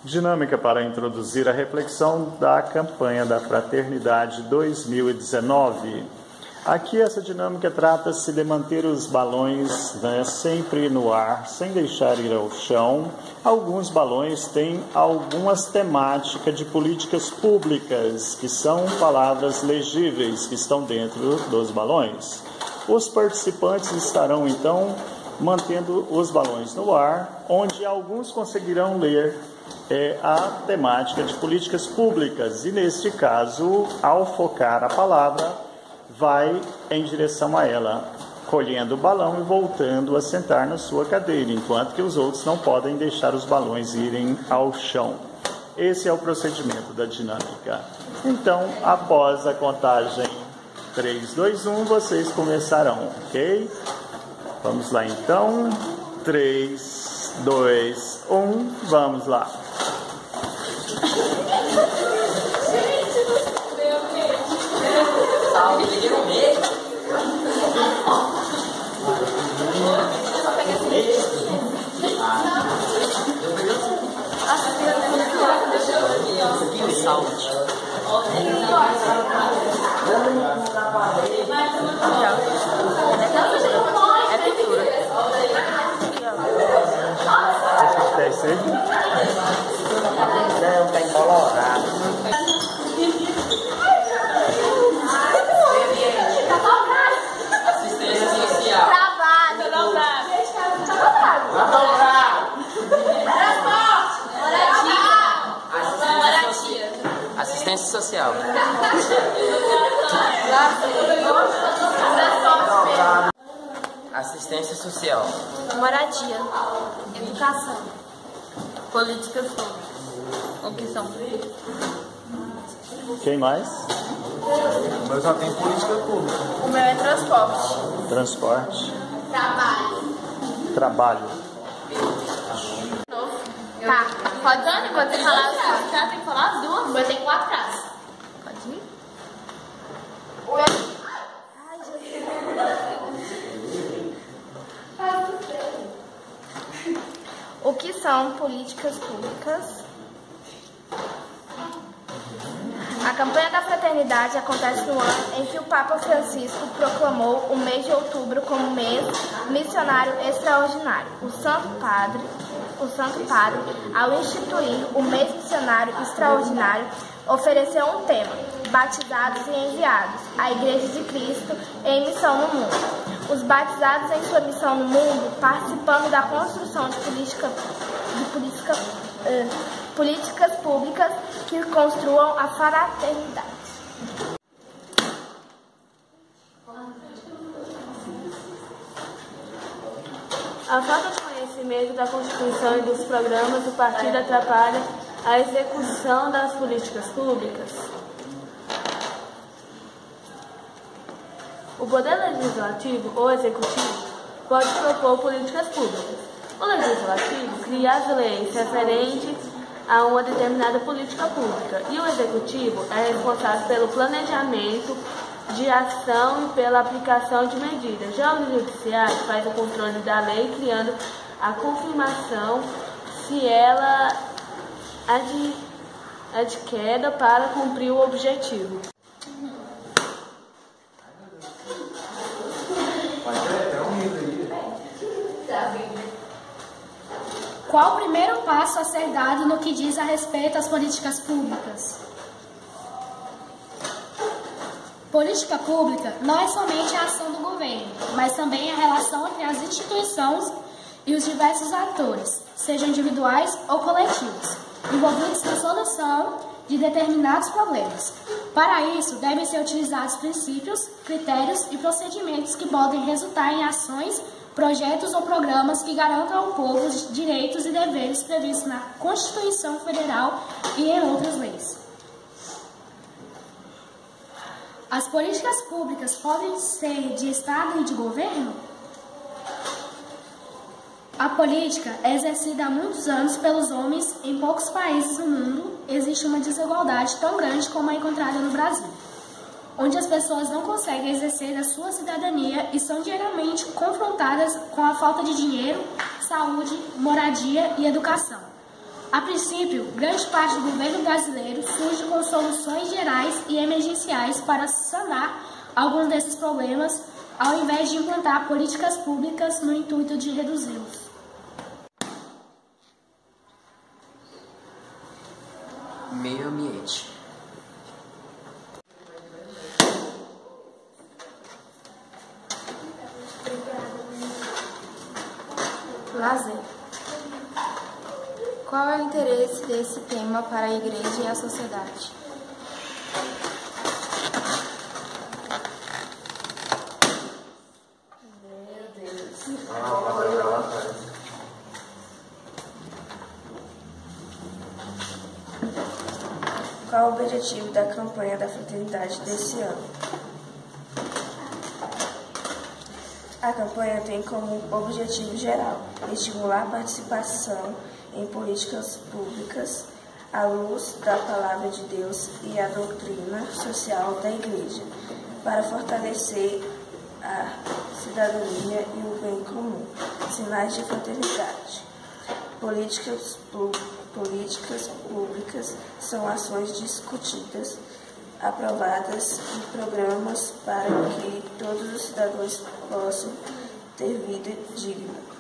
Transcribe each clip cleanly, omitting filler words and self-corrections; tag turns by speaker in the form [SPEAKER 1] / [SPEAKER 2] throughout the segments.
[SPEAKER 1] Dinâmica para introduzir a reflexão da campanha da Fraternidade 2019. Aqui essa dinâmica trata-se de manter os balões sempre no ar, sem deixar ir ao chão. Alguns balões têm algumas temáticas de políticas públicas, que são palavras legíveis que estão dentro dos balões. Os participantes estarão então mantendo os balões no ar, onde alguns conseguirão ler a temática de políticas públicas, e neste caso, ao focar a palavra, vai em direção a ela, colhendo o balão e voltando a sentar na sua cadeira, enquanto que os outros não podem deixar os balões irem ao chão. Esse é o procedimento da dinâmica. Então, após a contagem 3, 2, 1, vocês começarão, ok? Vamos lá então. 3, 2, 1, vamos lá.
[SPEAKER 2] É pintura.
[SPEAKER 1] É isso aí?
[SPEAKER 2] Não, tá encolorado. Assistência social.
[SPEAKER 3] Trabalho.
[SPEAKER 2] Assistência social. Assistência social.
[SPEAKER 3] Moradia. Educação. Políticas públicas. O que são?
[SPEAKER 1] Quem mais?
[SPEAKER 4] O meu só tem política pública.
[SPEAKER 3] O meu é transporte.
[SPEAKER 1] Transporte.
[SPEAKER 3] Trabalho.
[SPEAKER 1] Trabalho.
[SPEAKER 3] Tá. Pode ir? Vou ter que falar as duas. Tá? Tem que falar as duas? Vou ter que ir lá atrás. Pode ir? Ai, Jesus. O que são políticas públicas? A campanha da Fraternidade acontece no ano em que o Papa Francisco proclamou o mês de outubro como mês missionário extraordinário. O Santo Padre, ao instituir o mês missionário extraordinário, ofereceu um tema: batizados e enviados, a Igreja de Cristo em missão no mundo. Os batizados em sua missão no mundo, participando da construção de políticas públicas que construam a fraternidade.
[SPEAKER 5] A falta de conhecimento da Constituição e dos programas do partido atrapalha a execução das políticas públicas. O Poder Legislativo ou Executivo pode propor políticas públicas. O Legislativo cria as leis referentes a uma determinada política pública e o Executivo é responsável pelo planejamento de ação e pela aplicação de medidas. Já o Judiciário faz o controle da lei, criando a confirmação se ela adqueda para cumprir o objetivo.
[SPEAKER 6] Qual o primeiro passo a ser dado no que diz a respeito às políticas públicas? Política pública não é somente a ação do governo, mas também a relação entre as instituições e os diversos atores, sejam individuais ou coletivos, envolvidos na solução de determinados problemas. Para isso, devem ser utilizados princípios, critérios e procedimentos que podem resultar em ações, projetos ou programas que garantam ao povo os direitos e deveres previstos na Constituição Federal e em outras leis. As políticas públicas podem ser de Estado e de governo? A política é exercida há muitos anos pelos homens. Em poucos países do mundo existe uma desigualdade tão grande como a encontrada no Brasil, onde as pessoas não conseguem exercer a sua cidadania e são diariamente confrontadas com a falta de dinheiro, saúde, moradia e educação. A princípio, grande parte do governo brasileiro surge com soluções gerais e emergenciais para sanar alguns desses problemas, ao invés de implantar políticas públicas no intuito de reduzi-los.
[SPEAKER 2] Meio ambiente.
[SPEAKER 3] Lazer. Qual é o interesse desse tema para a igreja e a sociedade?
[SPEAKER 7] Qual o objetivo da campanha da fraternidade desse ano? A campanha tem como objetivo geral estimular a participação em políticas públicas à luz da Palavra de Deus e a doutrina social da Igreja, para fortalecer a cidadania e o bem comum. Sinais de fraternidade. Políticas públicas são ações discutidas, aprovadas e programas para que todos os cidadãos possam ter vida digna.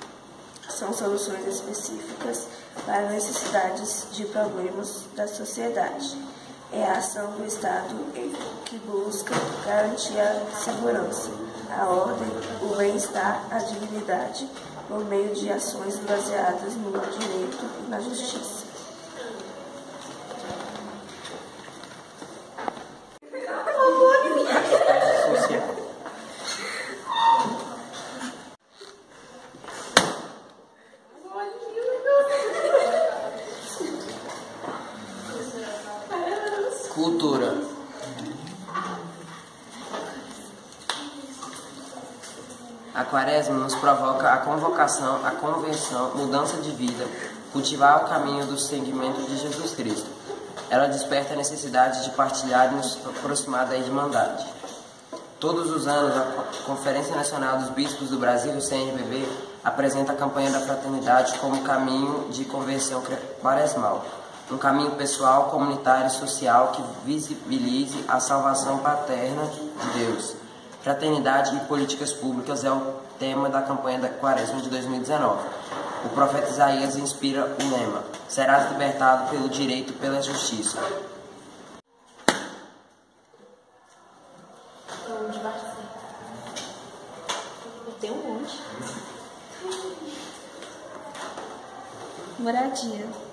[SPEAKER 7] São soluções específicas para necessidades de problemas da sociedade. É a ação do Estado que busca garantir a segurança, a ordem, o bem-estar, a dignidade, por meio de ações baseadas no direito e na justiça.
[SPEAKER 2] Cultura. A Quaresma nos provoca a convocação, a conversão, mudança de vida, cultivar o caminho do seguimento de Jesus Cristo. Ela desperta a necessidade de partilhar e nos aproximar da irmandade. Todos os anos, a Conferência Nacional dos Bispos do Brasil, CNBB, apresenta a campanha da fraternidade como caminho de conversão quaresmal. Um caminho pessoal, comunitário e social que visibilize a salvação paterna de Deus. Fraternidade e políticas públicas é o tema da campanha da Quaresma de 2019. O profeta Isaías inspira o lema: serás libertado pelo direito e pela justiça.
[SPEAKER 3] Tem um monte. Moradia.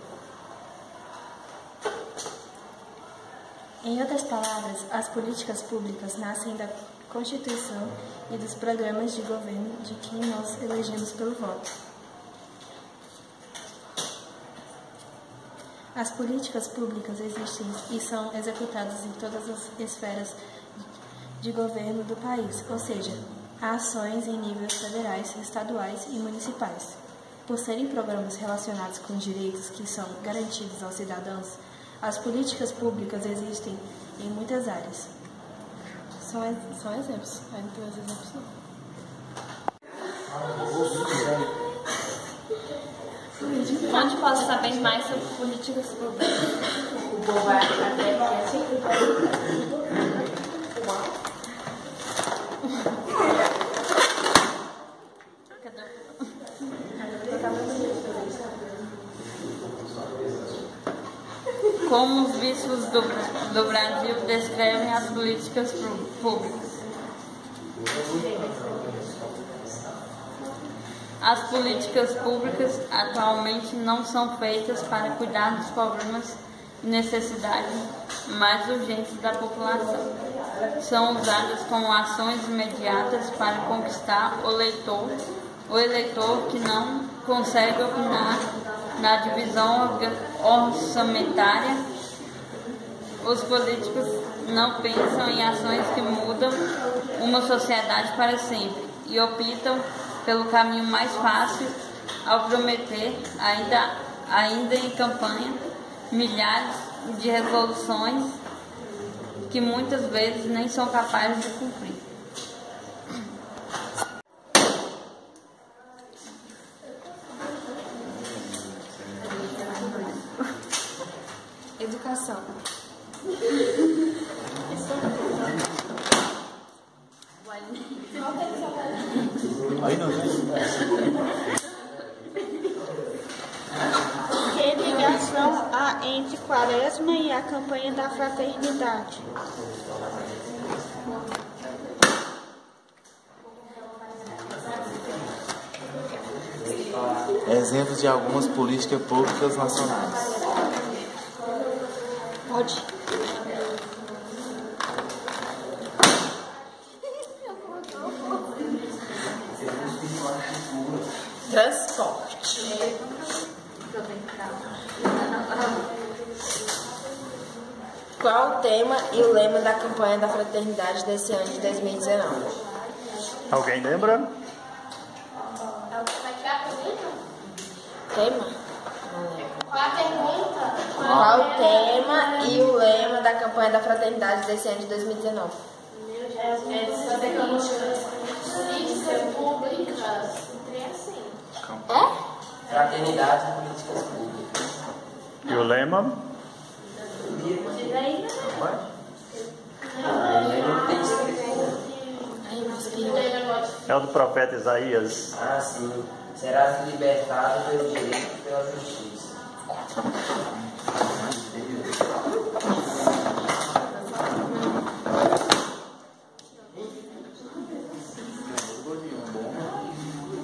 [SPEAKER 3] Em outras palavras, as políticas públicas nascem da Constituição e dos programas de governo de quem nós elegemos pelo voto. As políticas públicas existem e são executadas em todas as esferas de governo do país, ou seja, há ações em níveis federais, estaduais e municipais. Por serem programas relacionados com direitos que são garantidos aos cidadãos, as políticas públicas existem em muitas áreas. São exemplos. Aí não tem os exemplos não. Onde posso saber mais sobre políticas públicas? O povo vai até
[SPEAKER 5] Como os bispos do Brasil descrevem as políticas públicas. As políticas públicas atualmente não são feitas para cuidar dos problemas e necessidades mais urgentes da população. São usadas como ações imediatas para conquistar o eleitor que não consegue opinar na divisão orçamentária. Os políticos não pensam em ações que mudam uma sociedade para sempre e optam pelo caminho mais fácil ao prometer, ainda em campanha, milhares de resoluções que muitas vezes nem são capazes de cumprir.
[SPEAKER 6] educação.
[SPEAKER 4] Aí não.
[SPEAKER 8] Que ligação há entre Quaresma e a campanha da fraternidade?
[SPEAKER 4] Exemplos de algumas políticas públicas nacionais.
[SPEAKER 8] Pode.
[SPEAKER 7] Transporte. Qual o tema e o lema da campanha da fraternidade desse ano de 2019?
[SPEAKER 1] Alguém lembra?
[SPEAKER 7] Tema?
[SPEAKER 3] Qual a pergunta?
[SPEAKER 7] Qual o tema e o lema da campanha da fraternidade desse ano de 2019?
[SPEAKER 3] Políticas públicas.
[SPEAKER 2] Fraternidade e políticas públicas.
[SPEAKER 1] E o lema? É o do profeta Isaías.
[SPEAKER 2] Ah, sim. Serás libertado pelo direito e pela justiça.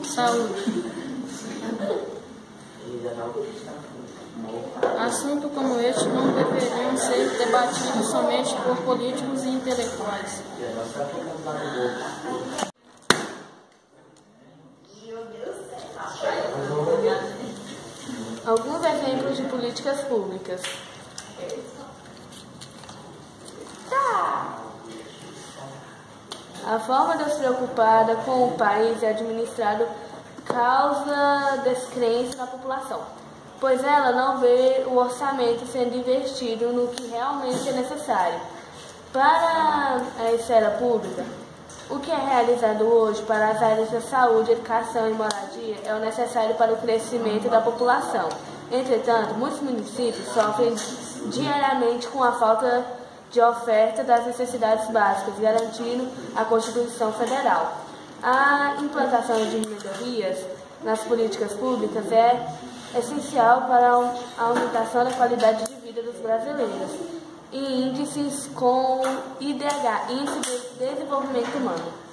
[SPEAKER 9] Saúde. Assuntos como este não deveriam ser debatidos somente por políticos e intelectuais.
[SPEAKER 5] Alguns exemplos de políticas públicas. A forma despreocupada com o país é administrado causa descrença na população, pois ela não vê o orçamento sendo investido no que realmente é necessário. Para a esfera pública, o que é realizado hoje para as áreas da saúde, educação e moradia é o necessário para o crescimento da população. Entretanto, muitos municípios sofrem diariamente com a falta de oferta das necessidades básicas, garantindo a Constituição Federal. A implantação de melhorias nas políticas públicas é essencial para a aumentação da qualidade de vida dos brasileiros e índices com IDH, Índice de Desenvolvimento Humano.